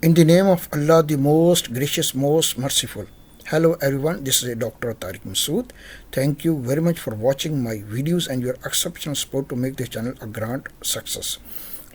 In the name of Allah, the most gracious, most merciful. Hello everyone, this is Dr. Tariq Masood. Thank you very much for watching my videos and your exceptional support to make this channel a grand success.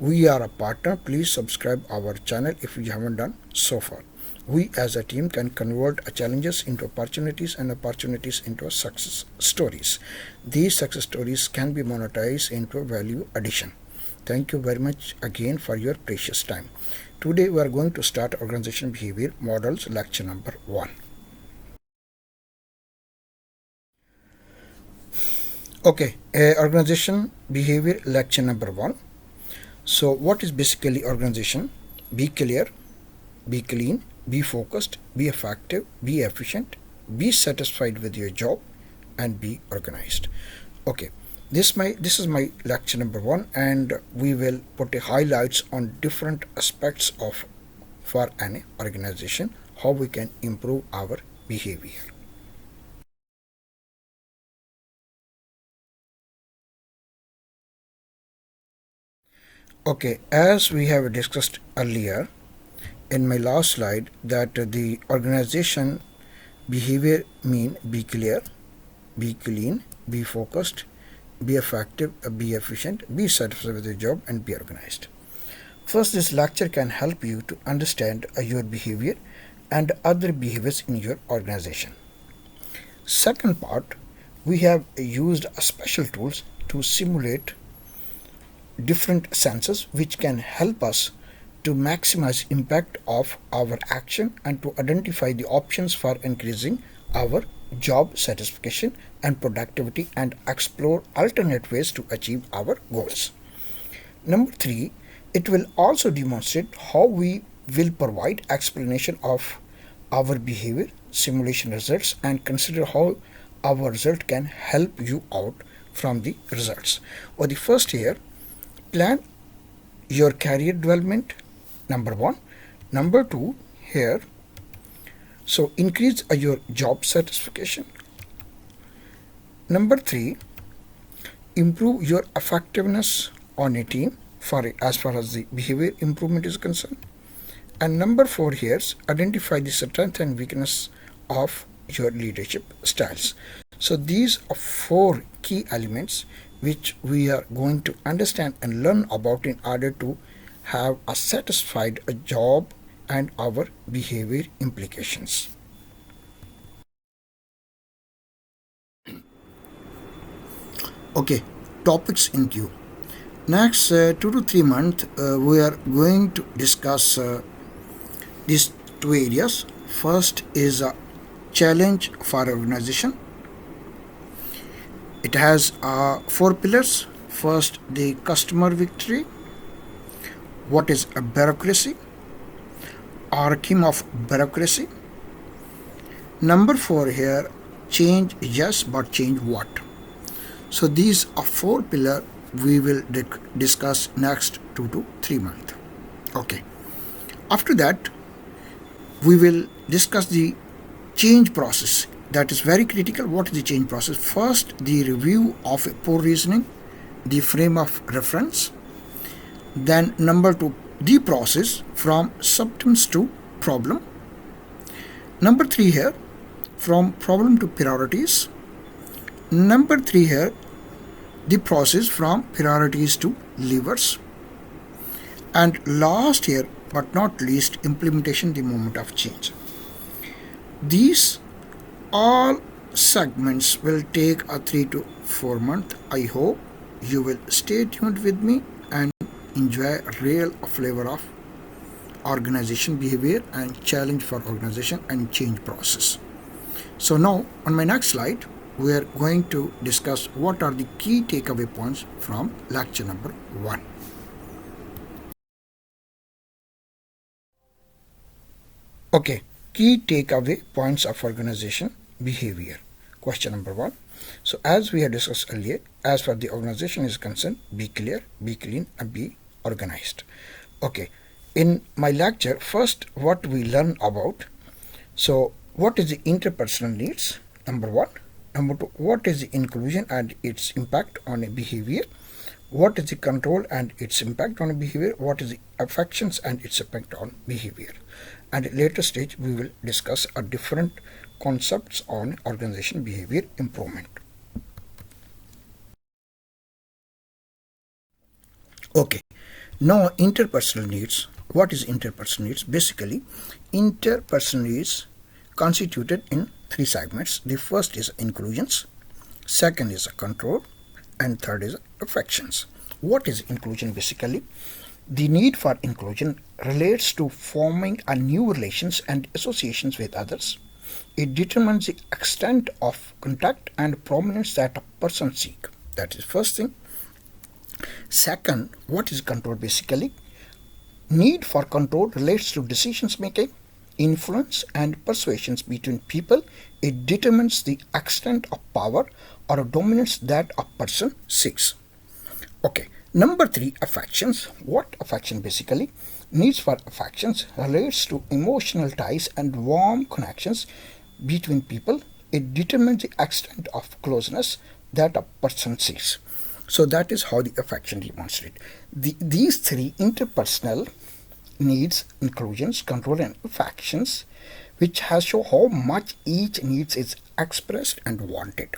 We are a partner. Please subscribe our channel if you haven't done so far. We as a team can convert challenges into opportunities and opportunities into success stories. These success stories can be monetized into value addition. Thank you very much again for your precious time. Today we are going to start organization behavior models lecture number 1. Okay, organization behavior lecture number 1. So what is basically organization? Be clear, be clean, be focused, be effective, be efficient, be satisfied with your job, and be organized. Okay, this is my lecture number 1, and we will put a highlights on different aspects of for an organization, how we can improve our behavior. Okay, as we have discussed earlier in my last slide, that the organization behavior mean be clear, be clean, be focused, be effective, be efficient, be satisfied with your job, and be organized. First, this lecture can help you to understand your behavior and other behaviors in your organization. Second part, we have used special tools to simulate different senses which can help us to maximize impact of our action and to identify the options for increasing our job satisfaction and productivity and explore alternate ways to achieve our goals. Number 3, it will also demonstrate how we will provide explanation of our behavior, simulation results, and consider how our result can help you out from the results. Or the first here, plan your career development, number 1. Number 2 here, so increase your job satisfaction. Number 3, improve your effectiveness on a team for as far as the behavior improvement is concerned. And number 4 here, identify the strength and weakness of your leadership styles. So these are 4 key elements which we are going to understand and learn about in order to have a satisfied job and our behavior implications. Okay, topics in queue. Next 2 to 3 months, we are going to discuss these 2 areas. First is a challenge for organization. It has 4 pillars. First, the customer victory. What is a bureaucracy? Arching of bureaucracy. Number 4 here, change yes, but change what? So these are 4 pillars we will discuss next 2 to 3 months. Okay. After that, we will discuss the change process. That is very critical. What is the change process? First, the review of poor reasoning, the frame of reference. Then number 2, the process from symptoms to problem. Number 3 here, from problem to priorities. Number 3 here, the process from priorities to levers. And last here, but not least, implementation, the moment of change. These all segments will take a 3 to 4 months. I hope you will stay tuned with me and enjoy real flavor of organization behavior and challenge for organization and change process. So now on my next slide, we are going to discuss what are the key takeaway points from lecture number 1. Okay, key takeaway points of organization behavior. Question number 1. So as we had discussed earlier, as far the organization is concerned, be clear, be clean, and be organized. Okay, in my lecture, first what we learn about, so what is the interpersonal needs, number 1. Number 2, what is the inclusion and its impact on a behavior. what is the control and its impact on behavior, what is the affections and its impact on behavior. And at a later stage, we will discuss different concepts on organization behavior improvement. Okay, now interpersonal needs. What is interpersonal needs? Basically, interpersonal needs constituted in three segments. The first is inclusions, second is control, and third is affections. What is inclusion? Basically, the need for inclusion relates to forming a new relations and associations with others. It determines the extent of contact and prominence that a person seek. That is first thing. Second, what is control? Basically, need for control relates to decisions making, influence, and persuasions between people. It determines the extent of power or dominance that a person seeks. Okay, number three, affections. What affection? Basically, needs for affections relates to emotional ties and warm connections between people. It determines the extent of closeness that a person seeks. So that is how the affection demonstrate. These three interpersonal needs, inclusions, control, and affections, which has shown how much each needs is expressed and wanted.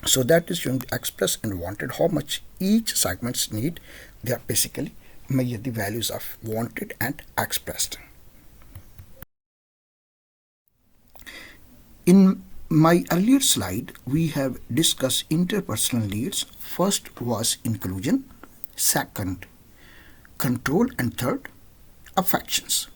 So that is showing expressed and wanted, how much each segments need. They are basically measure the values of wanted and expressed. In my earlier slide, we have discussed interpersonal needs. First was inclusion, second control, and third affections.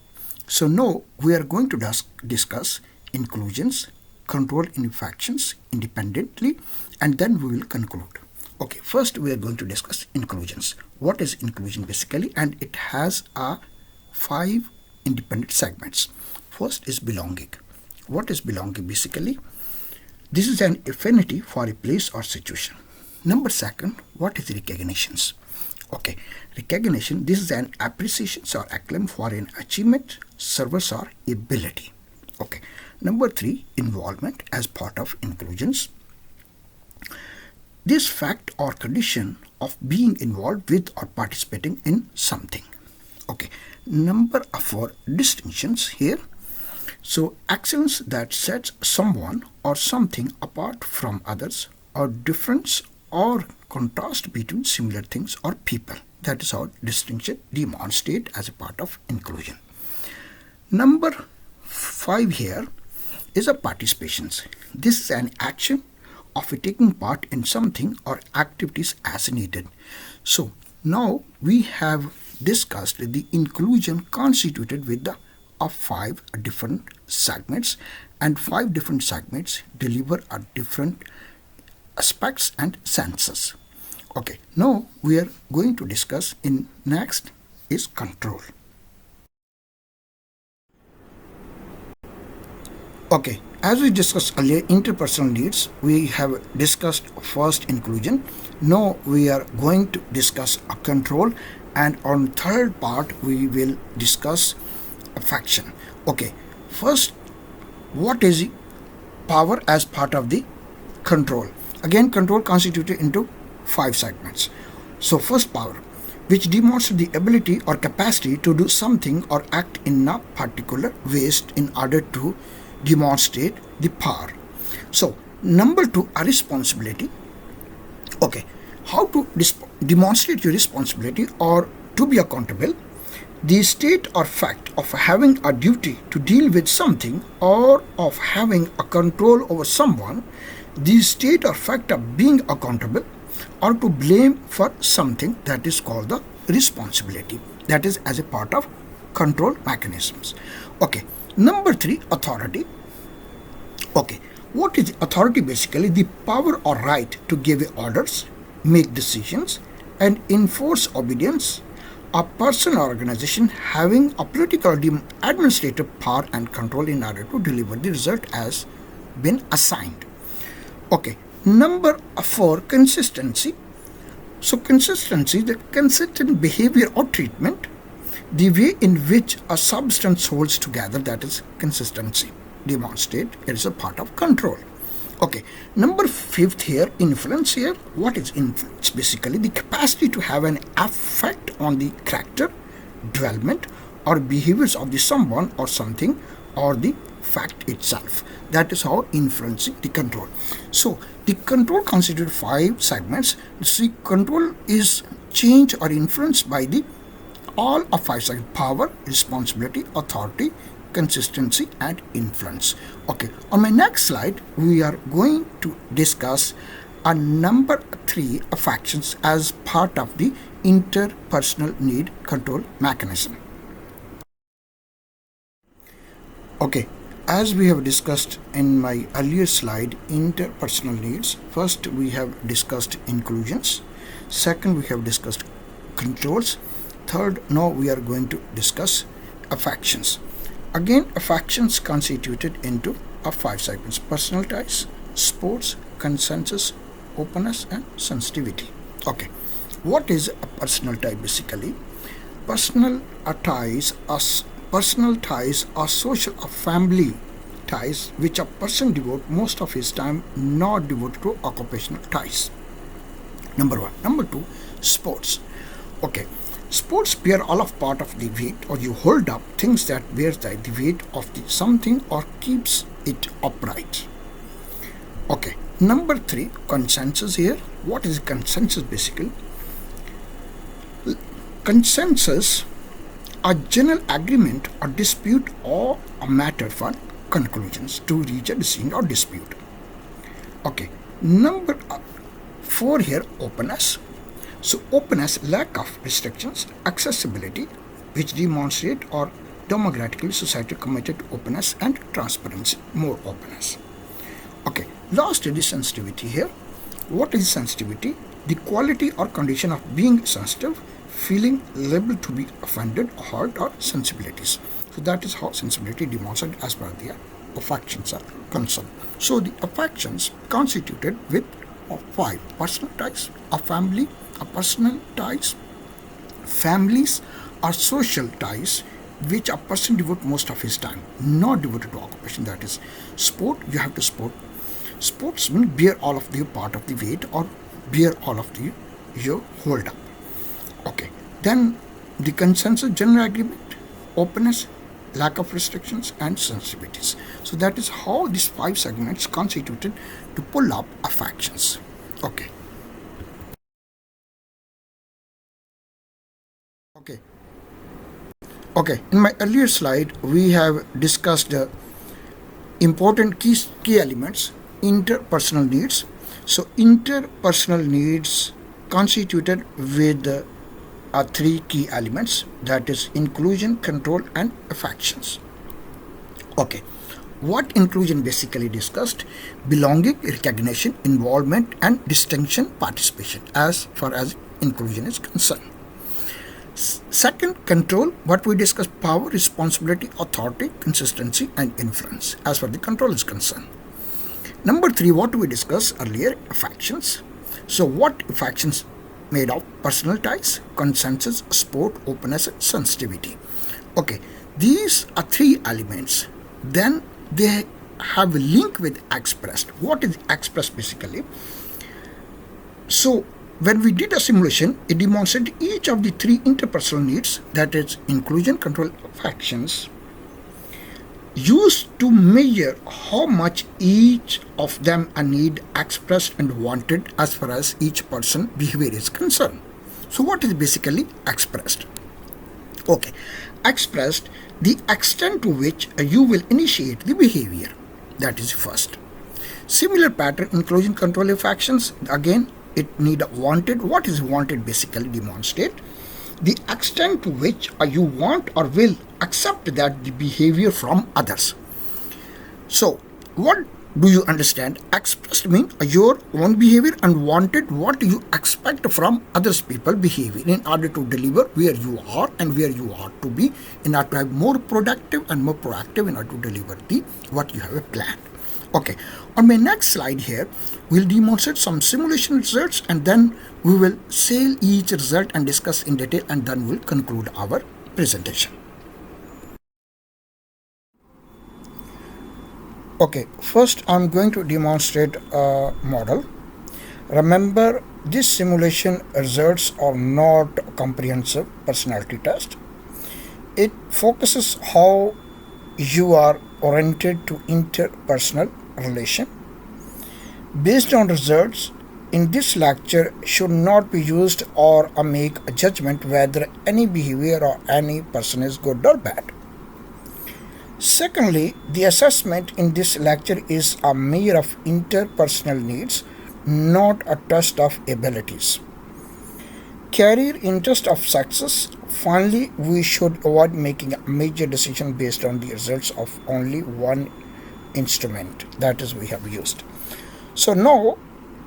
So now we are going to discuss inclusions, control, and affections independently, and then we will conclude. Okay, first we are going to discuss inclusions. What is inclusion? Basically, and it has 5 independent segments. First is belonging. What is belonging? Basically, this is an affinity for a place or situation. Number second, what is recognitions? Okay, recognition, this is an appreciation or acclaim for an achievement, service, or ability. Okay, number three, involvement as part of inclusions. This fact or condition of being involved with or participating in something. Okay, number four, distinctions here. So actions that sets someone or something apart from others, or difference or contrast between similar things or people. That is how distinction demonstrate as a part of inclusion. Number 5 here is a participations. This is an action of taking part in something or activities as needed. So now we have discussed the inclusion constituted with the of 5 different segments, and 5 different segments deliver a different aspects and senses. Okay, now we are going to discuss in next is control. Okay, as we discussed earlier, interpersonal needs, we have discussed first inclusion. Now we are going to discuss a control, and on third part we will discuss affection. Okay, first, what is power as part of the control? Again, control constituted into 5 segments. So first, power, which demonstrates the ability or capacity to do something or act in a particular way in order to demonstrate the power. So number 2, a responsibility. Okay, how to demonstrate your responsibility or to be accountable. The state or fact of having a duty to deal with something or of having a control over someone, the state or fact of being accountable or to blame for something, that is called the responsibility. That is as a part of control mechanisms. Okay, number 3, authority. Okay, what is authority? Basically, the power or right to give orders, make decisions, and enforce obedience. A person or organization having a political administrative power and control in order to deliver the result as been assigned. Okay, number 4, consistency. So consistency, the consistent behavior or treatment, the way in which a substance holds together, that is consistency, demonstrate it is a part of control. Okay, number fifth here, influence here. What is influence? Basically, the capacity to have an effect on the character, development, or behaviors of the someone or something or the fact itself. That is how influencing the control. So the control constitutes five segments. See, control is changed or influenced by the all of five segments: power, responsibility, authority, consistency, and influence. Okay, on my next slide we are going to discuss a number three affections as part of the interpersonal need control mechanism. Okay, as we have discussed in my earlier slide, interpersonal needs, first we have discussed inclusions, second we have discussed controls, third now we are going to discuss affections. Again, affections constituted into five segments: personal ties, sports, consensus, openness, and sensitivity. Okay, what is a personal tie basically? Personal ties are social or family ties which a person devote most of his time not devoted to occupational ties. Number one. Number two, sports. Okay, sports bear all of part of the weight, or you hold up things that bear the weight of the something or keeps it upright. Okay, number three, consensus here. What is consensus basically? Consensus, a general agreement or dispute or a matter for conclusions to reach a decision or dispute. Okay, number four here, openness. So openness, lack of restrictions, accessibility, which demonstrate or democratically society committed to openness and transparency, more openness. Okay, last is the sensitivity here. What is sensitivity? The quality or condition of being sensitive, feeling liable to be offended, hurt, or sensibilities. So that is how sensibility demonstrated as per the affections are concerned. So the affections constituted with five: personal ties, a family, a personal ties, families are social ties which a person devote most of his time, not devoted to occupation. That is sport. You have to sport. Sportsmen bear all of the part of the weight or bear all of the your hold up. Okay, then the consensus, general agreement, openness, lack of restrictions, and sensitivities. So that is how these five segments constituted to pull up affections. Okay. Okay. Okay. In my earlier slide, we have discussed the important key elements, interpersonal needs. So interpersonal needs constituted with three key elements, that is inclusion, control, and affections. Okay, what inclusion basically discussed? Belonging, recognition, involvement, and distinction, participation, as far as inclusion is concerned. Second, control, what we discussed: power, responsibility, authority, consistency, and influence, as far as the control is concerned. Number three, what we discussed earlier: affections. So what affections? Made of personal ties, consensus, sport, openness, and sensitivity. Okay, these are three elements. Then they have a link with expressed. What is expressed basically? So when we did a simulation, it demonstrated each of the three interpersonal needs, that is inclusion, control, affections, used to measure how much each of them a need expressed and wanted as far as each person behavior is concerned. So what is basically expressed? Okay, expressed, the extent to which you will initiate the behavior, that is first. Similar pattern, inclusion, control, affections, again it need wanted. What is wanted basically demonstrate the extent to which you want or will accept that the behavior from others. So what do you understand? Expressed means your own behavior, and wanted what you expect from others people behavior in order to deliver where you are and where you are to be, in order to have more productive and more proactive in order to deliver the what you have planned. Okay, on my next slide here, we'll demonstrate some simulation results, and then we will say each result and discuss in detail, and then we'll conclude our presentation. Okay, first I'm going to demonstrate a model. Remember, this simulation results are not a comprehensive personality test. It focuses how you are oriented to interpersonal relation. Based on results in this lecture should not be used or make a judgment whether any behavior or any person is good or bad. Secondly, the assessment in this lecture is a measure of interpersonal needs, not a test of abilities. Career interest of success. Finally, we should avoid making a major decision based on the results of only one instrument that is we have used. So now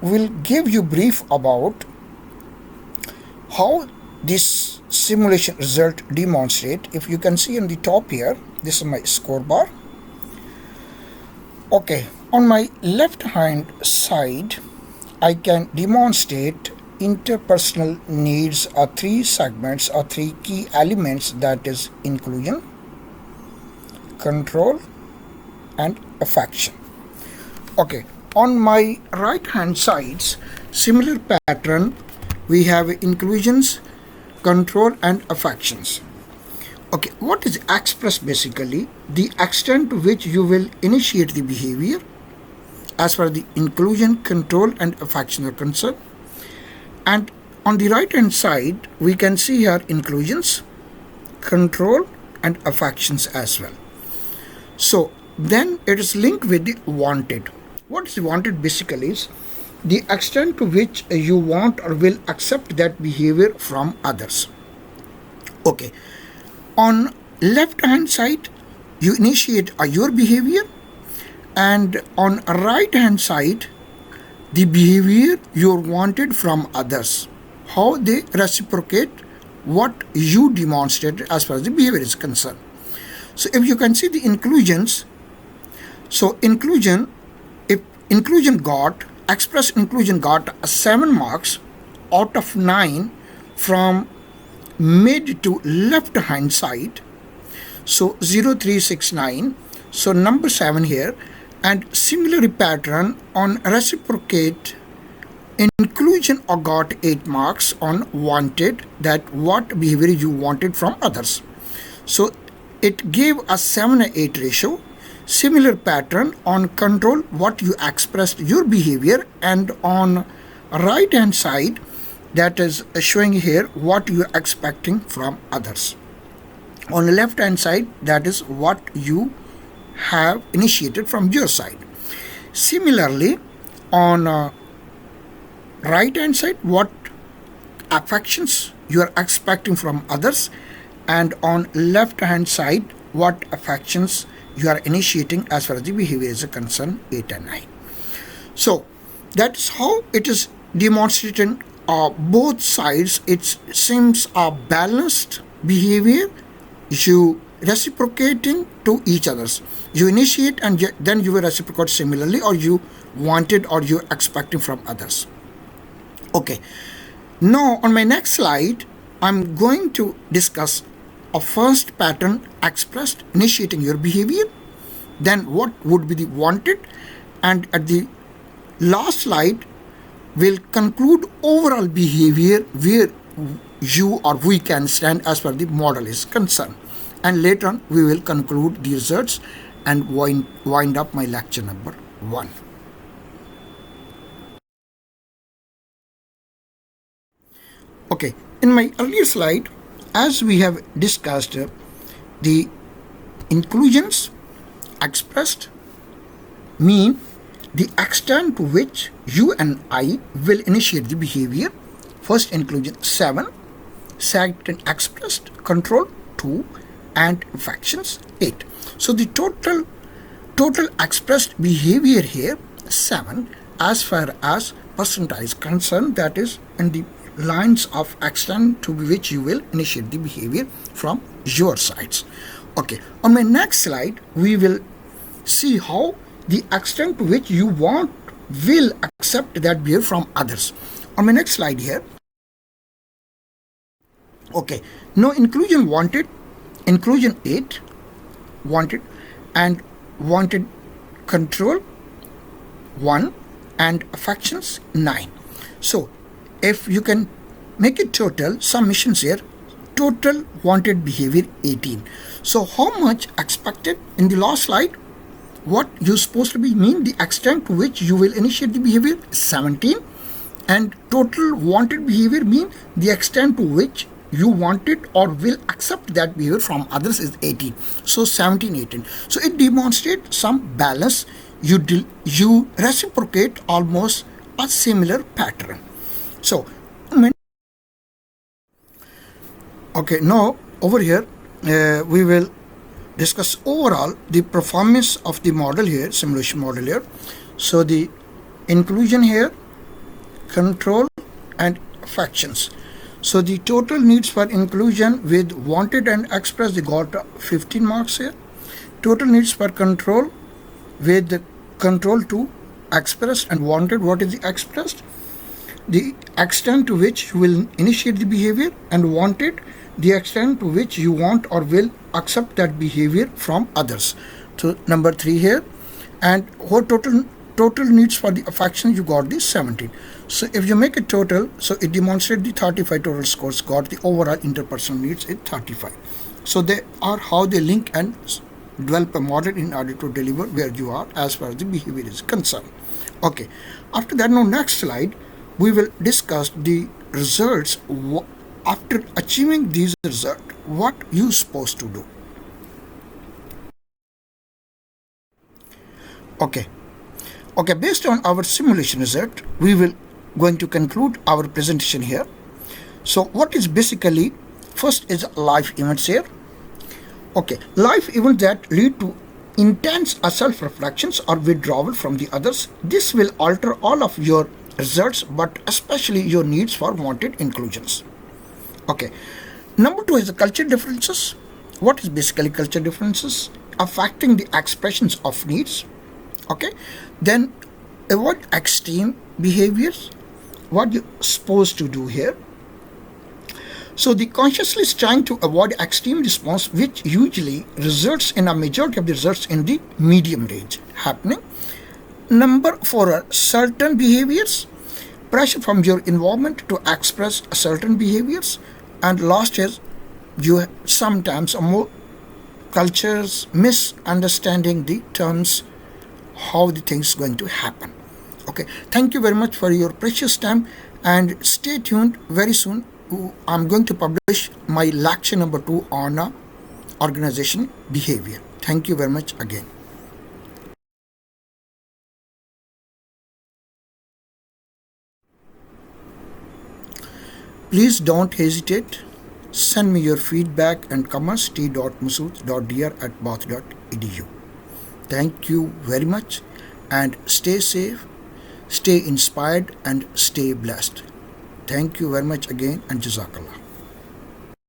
we'll give you brief about how this simulation result demonstrate. If you can see on the top here, this is my score bar. Okay, on my left hand side I can demonstrate interpersonal needs are three segments or three key elements, that is inclusion, control and affection. Okay, on my right hand sides similar pattern, we have inclusions, control and affections. Okay, what is expressed? Basically the extent to which you will initiate the behavior as far as the inclusion, control and affection are concerned. And on the right hand side we can see here inclusions, control and affections as well. So then it is linked with the wanted. What is wanted basically is the extent to which you want or will accept that behavior from others. Okay, on left hand side you initiate your behavior, and on right hand side the behavior you wanted from others, how they reciprocate what you demonstrated as far as the behavior is concerned. So if you can see the inclusions, so inclusion, if inclusion got express inclusion got 7 marks out of 9 from mid to left hand side, so 0369, so number 7 here. And similar pattern on reciprocate inclusion got 8 marks on wanted, that what behavior you wanted from others, so it gave a 7-8 ratio. Similar pattern on control, what you expressed your behavior, and on right hand side that is showing here what you are expecting from others. On the left hand side that is what you have initiated from your side. Similarly on right hand side what affections you are expecting from others, and on left hand side what affections you are initiating as far as the behavior is concerned, 8 and 9. So that's how it is demonstrated. Both sides it seems a balanced behavior, you reciprocating to each others, you initiate and then you will reciprocate similarly, or you wanted or you expecting from others. Okay, now on my next slide I'm going to discuss a first pattern expressed initiating your behavior, then what would be the wanted, and at the last slide will conclude overall behavior where you or we can stand as far as the model is concerned, and later on we will conclude the results and wind up my lecture number 1. Okay, in my earlier slide as we have discussed the inclusions expressed mean the extent to which you and I will initiate the behavior. First inclusion 7, second expressed control 2, and affections 8. So the total expressed behavior here 7 as far as percentile is concerned, that is in the lines of extent to which you will initiate the behavior from your sides. Okay, on my next slide we will see how the extent to which you want will accept that behavior from others. On my next slide here, okay, now inclusion wanted, inclusion 8 wanted, and wanted control 1 and affections 9. So if you can make it total summations here, total wanted behavior 18. So how much expected in the last slide? What you supposed to be mean the extent to which you will initiate the behavior 17, and total wanted behavior mean the extent to which you wanted or will accept that behavior from others is 18. So 17, 18. So it demonstrates some balance. You reciprocate almost a similar pattern. So okay, now over here we will discuss overall the performance of the model here, simulation model here. So the inclusion here, control and affections. So the total needs for inclusion with wanted and expressed, they got 15 marks here. Total needs for control with the control to expressed and wanted, what is the expressed? The extent to which you will initiate the behavior, and wanted, the extent to which you want or will accept that behavior from others. So number 3 here. And what total needs for the affection, you got the 17. So if you make a total, so it demonstrates the 35 total scores, got the overall interpersonal needs is 35. So they are how they link and develop a model in order to deliver where you are as far as the behavior is concerned. Okay, after that, now next slide we will discuss the results. After achieving these results, what you supposed to do. Okay, based on our simulation result, we will going to conclude our presentation here. So what is basically, first is life events here. Okay, life events that lead to intense self-reflections or withdrawal from the others. This will alter all of your results, but especially your needs for wanted inclusions. Okay, number 2 is the culture differences. What is basically culture differences? Affecting the expressions of needs. Okay, then avoid extreme behaviors. What you're supposed to do here? So the consciously is trying to avoid extreme response, which usually results in a majority of the results in the medium range happening. Number 4 are certain behaviors, pressure from your environment to express certain behaviors. And last is you sometimes more cultures misunderstanding the terms, how the things going to happen. Okay, thank you very much for your precious time, and stay tuned. Very soon I'm going to publish my lecture number 2 on organization behavior. Thank you very much again. Please don't hesitate. Send me your feedback and comments t.masood.dr@bath.edu. Thank you very much, and stay safe, stay inspired, and stay blessed. Thank you very much again, and Jazakallah.